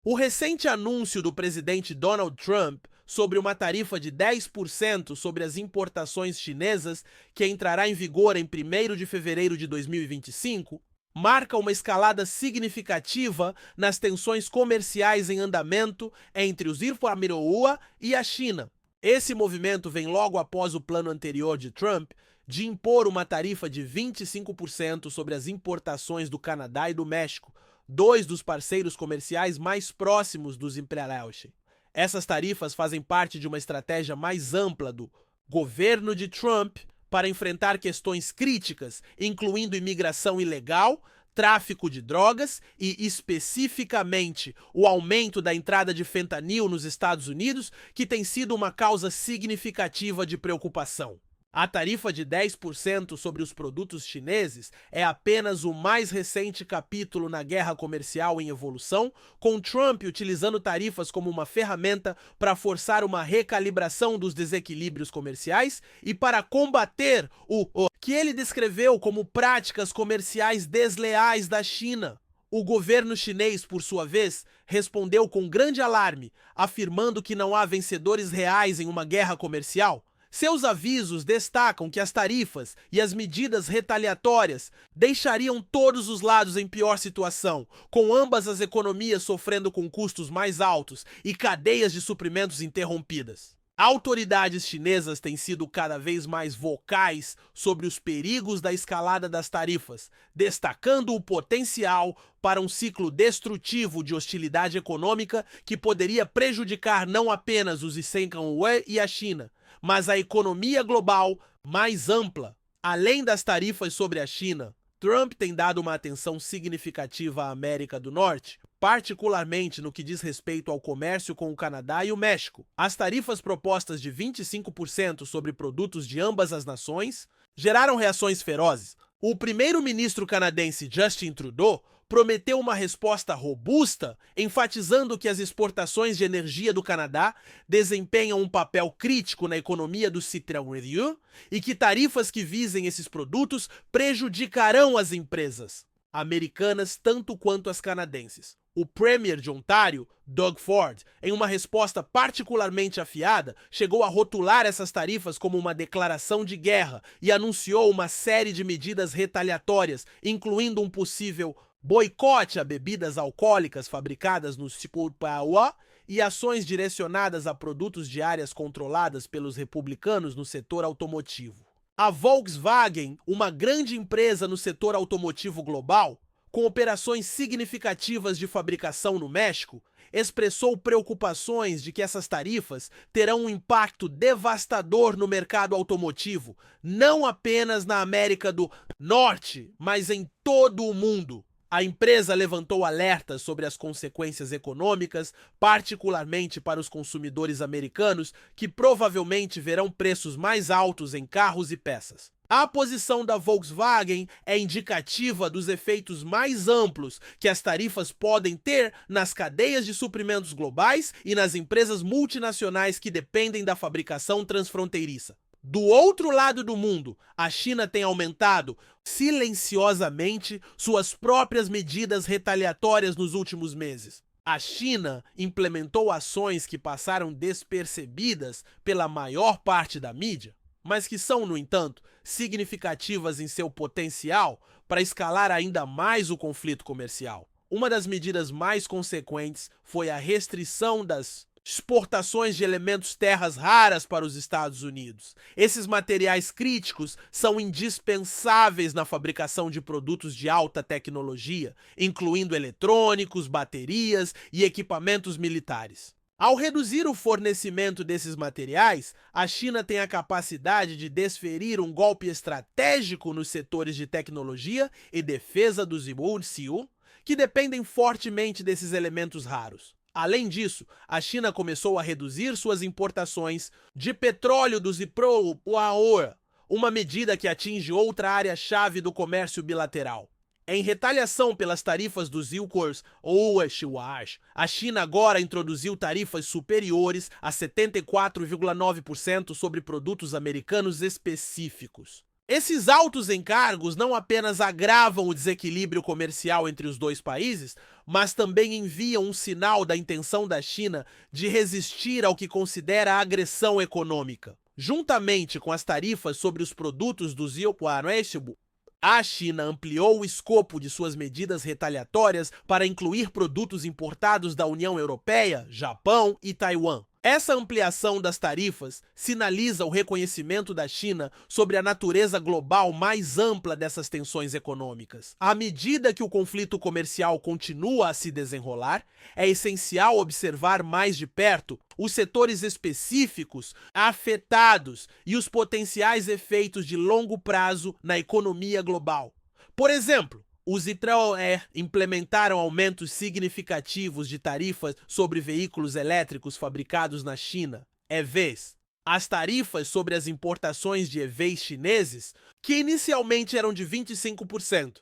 O recente anúncio do presidente Donald Trump sobre uma tarifa de 10% sobre as importações chinesas, que entrará em vigor em 1º de fevereiro de 2025, marca uma escalada significativa nas tensões comerciais em andamento entre os Irapuaá e a China. Esse movimento vem logo após o plano anterior de Trump de impor uma tarifa de 25% sobre as importações do Canadá e do México, dois dos parceiros comerciais mais próximos dos imperiais. Essas tarifas fazem parte de uma estratégia mais ampla do governo de Trump para enfrentar questões críticas, incluindo imigração ilegal, tráfico de drogas e, especificamente, o aumento da entrada de fentanil nos Estados Unidos, que tem sido uma causa significativa de preocupação. A tarifa de 10% sobre os produtos chineses é apenas o mais recente capítulo na guerra comercial em evolução, com Trump utilizando tarifas como uma ferramenta para forçar uma recalibração dos desequilíbrios comerciais e para combater o que ele descreveu como práticas comerciais desleais da China. O governo chinês, por sua vez, respondeu com grande alarme, afirmando que não há vencedores reais em uma guerra comercial. Seus avisos destacam que as tarifas e as medidas retaliatórias deixariam todos os lados em pior situação, com ambas as economias sofrendo com custos mais altos e cadeias de suprimentos interrompidas. Autoridades chinesas têm sido cada vez mais vocais sobre os perigos da escalada das tarifas, destacando o potencial para um ciclo destrutivo de hostilidade econômica que poderia prejudicar não apenas os Issei-Ué e a China, mas a economia global mais ampla. Além das tarifas sobre a China, Trump tem dado uma atenção significativa à América do Norte, particularmente no que diz respeito ao comércio com o Canadá e o México. As tarifas propostas de 25% sobre produtos de ambas as nações geraram reações ferozes. O primeiro-ministro canadense Justin Trudeau prometeu uma resposta robusta, enfatizando que as exportações de energia do Canadá desempenham um papel crítico na economia do Citral-Rieu e que tarifas que visem esses produtos prejudicarão as empresas americanas tanto quanto as canadenses. O Premier de Ontário, Doug Ford, em uma resposta particularmente afiada, chegou a rotular essas tarifas como uma declaração de guerra e anunciou uma série de medidas retaliatórias, incluindo um possível boicote a bebidas alcoólicas fabricadas no Irapuaá e ações direcionadas a produtos de áreas controladas pelos republicanos no setor automotivo. A Volkswagen, uma grande empresa no setor automotivo global, com operações significativas de fabricação no México, expressou preocupações de que essas tarifas terão um impacto devastador no mercado automotivo, não apenas na América do Norte, mas em todo o mundo. A empresa levantou alertas sobre as consequências econômicas, particularmente para os consumidores americanos, que provavelmente verão preços mais altos em carros e peças. A posição da Volkswagen é indicativa dos efeitos mais amplos que as tarifas podem ter nas cadeias de suprimentos globais e nas empresas multinacionais que dependem da fabricação transfronteiriça. Do outro lado do mundo, a China tem aumentado silenciosamente suas próprias medidas retaliatórias nos últimos meses. A China implementou ações que passaram despercebidas pela maior parte da mídia, mas que são, no entanto, significativas em seu potencial para escalar ainda mais o conflito comercial. Uma das medidas mais consequentes foi a restrição das exportações de elementos terras raras para os Estados Unidos. Esses materiais críticos são indispensáveis na fabricação de produtos de alta tecnologia, incluindo eletrônicos, baterias e equipamentos militares. Ao reduzir o fornecimento desses materiais, a China tem a capacidade de desferir um golpe estratégico nos setores de tecnologia e defesa dos Irapuaá, que dependem fortemente desses elementos raros. Além disso, a China começou a reduzir suas importações de petróleo dos Irapuaá, uma medida que atinge outra área-chave do comércio bilateral. Em retaliação pelas tarifas dos Irapuaá, a China agora introduziu tarifas superiores a 74,9% sobre produtos americanos específicos. Esses altos encargos não apenas agravam o desequilíbrio comercial entre os dois países, mas também enviam um sinal da intenção da China de resistir ao que considera agressão econômica. Juntamente com as tarifas sobre os produtos do Zioquareshibu, a China ampliou o escopo de suas medidas retaliatórias para incluir produtos importados da União Europeia, Japão e Taiwan. Essa ampliação das tarifas sinaliza o reconhecimento da China sobre a natureza global mais ampla dessas tensões econômicas. À medida que o conflito comercial continua a se desenrolar, é essencial observar mais de perto os setores específicos afetados e os potenciais efeitos de longo prazo na economia global. Por exemplo, os Israel implementaram aumentos significativos de tarifas sobre veículos elétricos fabricados na China, EVs. As tarifas sobre as importações de EVs chineses, que inicialmente eram de 25%,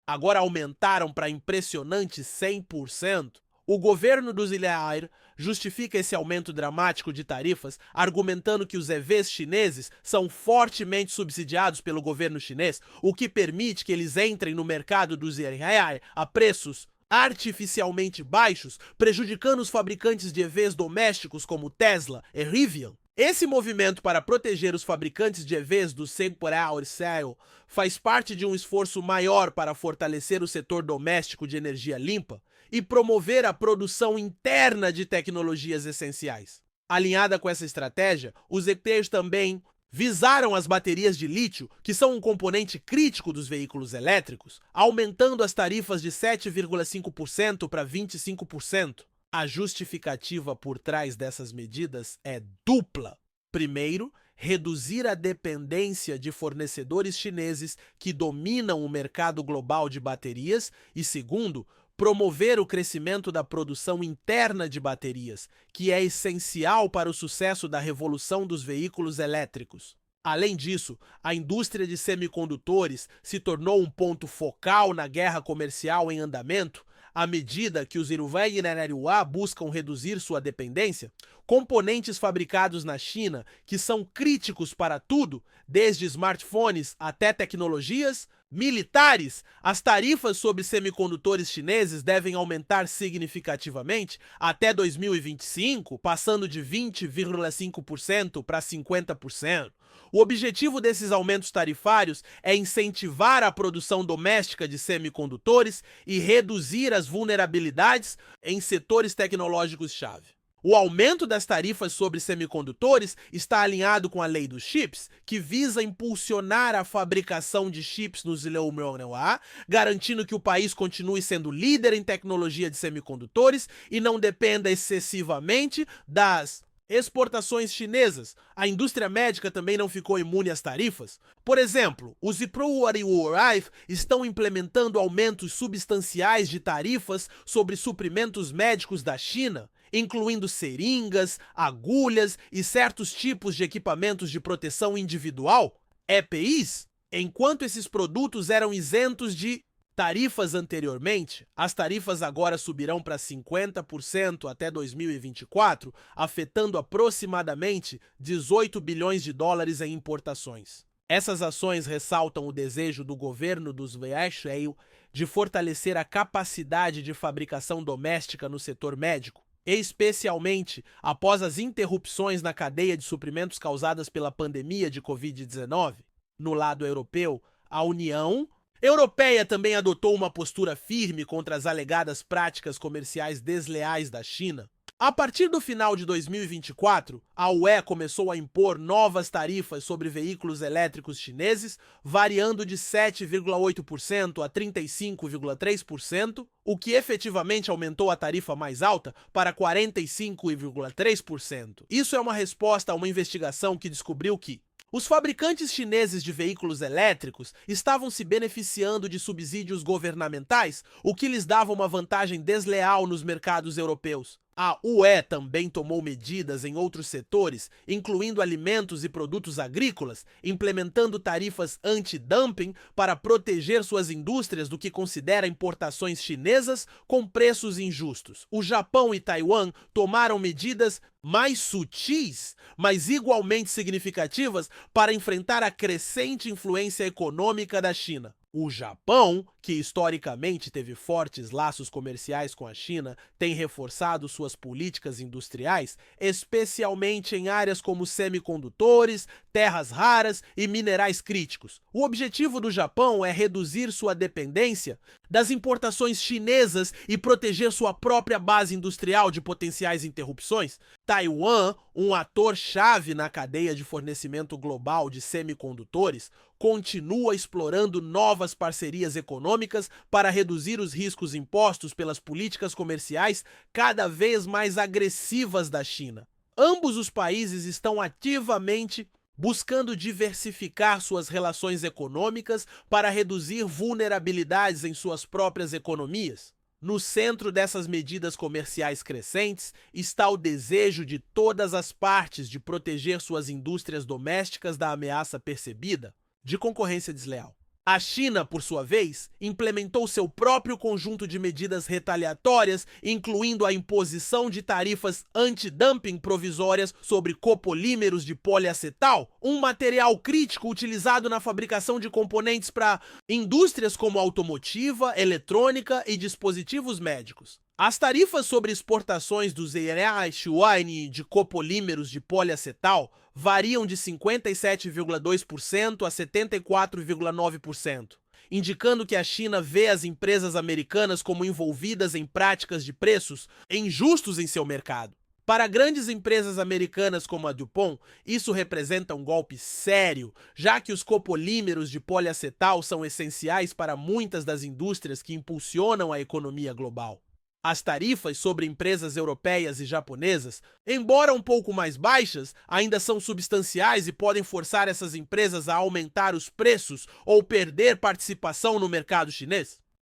agora aumentaram para impressionantes 100%. O governo do Israel justifica esse aumento dramático de tarifas, argumentando que os EVs chineses são fortemente subsidiados pelo governo chinês, o que permite que eles entrem no mercado do Israel a preços artificialmente baixos, prejudicando os fabricantes de EVs domésticos como Tesla e Rivian. Esse movimento para proteger os fabricantes de EVs do Israel faz parte de um esforço maior para fortalecer o setor doméstico de energia limpa e promover a produção interna de tecnologias essenciais. Alinhada com essa estratégia, os ETs também visaram as baterias de lítio, que são um componente crítico dos veículos elétricos, aumentando as tarifas de 7,5% para 25%. A justificativa por trás dessas medidas é dupla. Primeiro, reduzir a dependência de fornecedores chineses que dominam o mercado global de baterias e, segundo, promover o crescimento da produção interna de baterias, que é essencial para o sucesso da revolução dos veículos elétricos. Além disso, a indústria de semicondutores se tornou um ponto focal na guerra comercial em andamento, à medida que os Iruvai-Inarariuá buscam reduzir sua dependência. Componentes fabricados na China, que são críticos para tudo, desde smartphones até tecnologias militares, as tarifas sobre semicondutores chineses devem aumentar significativamente até 2025, passando de 20,5% para 50%. O objetivo desses aumentos tarifários é incentivar a produção doméstica de semicondutores e reduzir as vulnerabilidades em setores tecnológicos-chave. O aumento das tarifas sobre semicondutores está alinhado com a lei dos chips, que visa impulsionar a fabricação de chips no Zileumeonewa, garantindo que o país continue sendo líder em tecnologia de semicondutores e não dependa excessivamente das exportações chinesas. A indústria médica também não ficou imune às tarifas. Por exemplo, os Iproariurai estão implementando aumentos substanciais de tarifas sobre suprimentos médicos da China, incluindo seringas, agulhas e certos tipos de equipamentos de proteção individual, EPIs. Enquanto esses produtos eram isentos de tarifas anteriormente, as tarifas agora subirão para 50% até 2024, afetando aproximadamente 18 bilhões de dólares em importações. Essas ações ressaltam o desejo do governo dos Israel de fortalecer a capacidade de fabricação doméstica no setor médico, especialmente após as interrupções na cadeia de suprimentos causadas pela pandemia de Covid-19. No lado europeu, a União Europeia também adotou uma postura firme contra as alegadas práticas comerciais desleais da China. A partir do final de 2024, a UE começou a impor novas tarifas sobre veículos elétricos chineses, variando de 7,8% a 35,3%, o que efetivamente aumentou a tarifa mais alta para 45,3%. Isso é uma resposta a uma investigação que descobriu que os fabricantes chineses de veículos elétricos estavam se beneficiando de subsídios governamentais, o que lhes dava uma vantagem desleal nos mercados europeus. A UE também tomou medidas em outros setores, incluindo alimentos e produtos agrícolas, implementando tarifas anti-dumping para proteger suas indústrias do que considera importações chinesas com preços injustos. O Japão e Taiwan tomaram medidas mais sutis, mas igualmente significativas para enfrentar a crescente influência econômica da China. O Japão, que historicamente teve fortes laços comerciais com a China, tem reforçado suas políticas industriais, especialmente em áreas como semicondutores, terras raras e minerais críticos. O objetivo do Japão é reduzir sua dependência das importações chinesas e proteger sua própria base industrial de potenciais interrupções. Taiwan, um ator-chave na cadeia de fornecimento global de semicondutores, continua explorando novas parcerias econômicas para reduzir os riscos impostos pelas políticas comerciais cada vez mais agressivas da China. Ambos os países estão ativamente buscando diversificar suas relações econômicas para reduzir vulnerabilidades em suas próprias economias. No centro dessas medidas comerciais crescentes está o desejo de todas as partes de proteger suas indústrias domésticas da ameaça percebida de concorrência desleal. A China, por sua vez, implementou seu próprio conjunto de medidas retaliatórias, incluindo a imposição de tarifas anti-dumping provisórias sobre copolímeros de poliacetal, um material crítico utilizado na fabricação de componentes para indústrias como automotiva, eletrônica e dispositivos médicos. As tarifas sobre exportações dos Yuan de copolímeros de poliacetal variam de 57,2% a 74,9%, indicando que a China vê as empresas americanas como envolvidas em práticas de preços injustos em seu mercado. Para grandes empresas americanas como a DuPont, isso representa um golpe sério, já que os copolímeros de poliacetal são essenciais para muitas das indústrias que impulsionam a economia global. As tarifas sobre empresas europeias e japonesas, embora um pouco mais baixas, ainda são substanciais e podem forçar essas empresas a aumentar os preços ou perder participação no mercado chinês.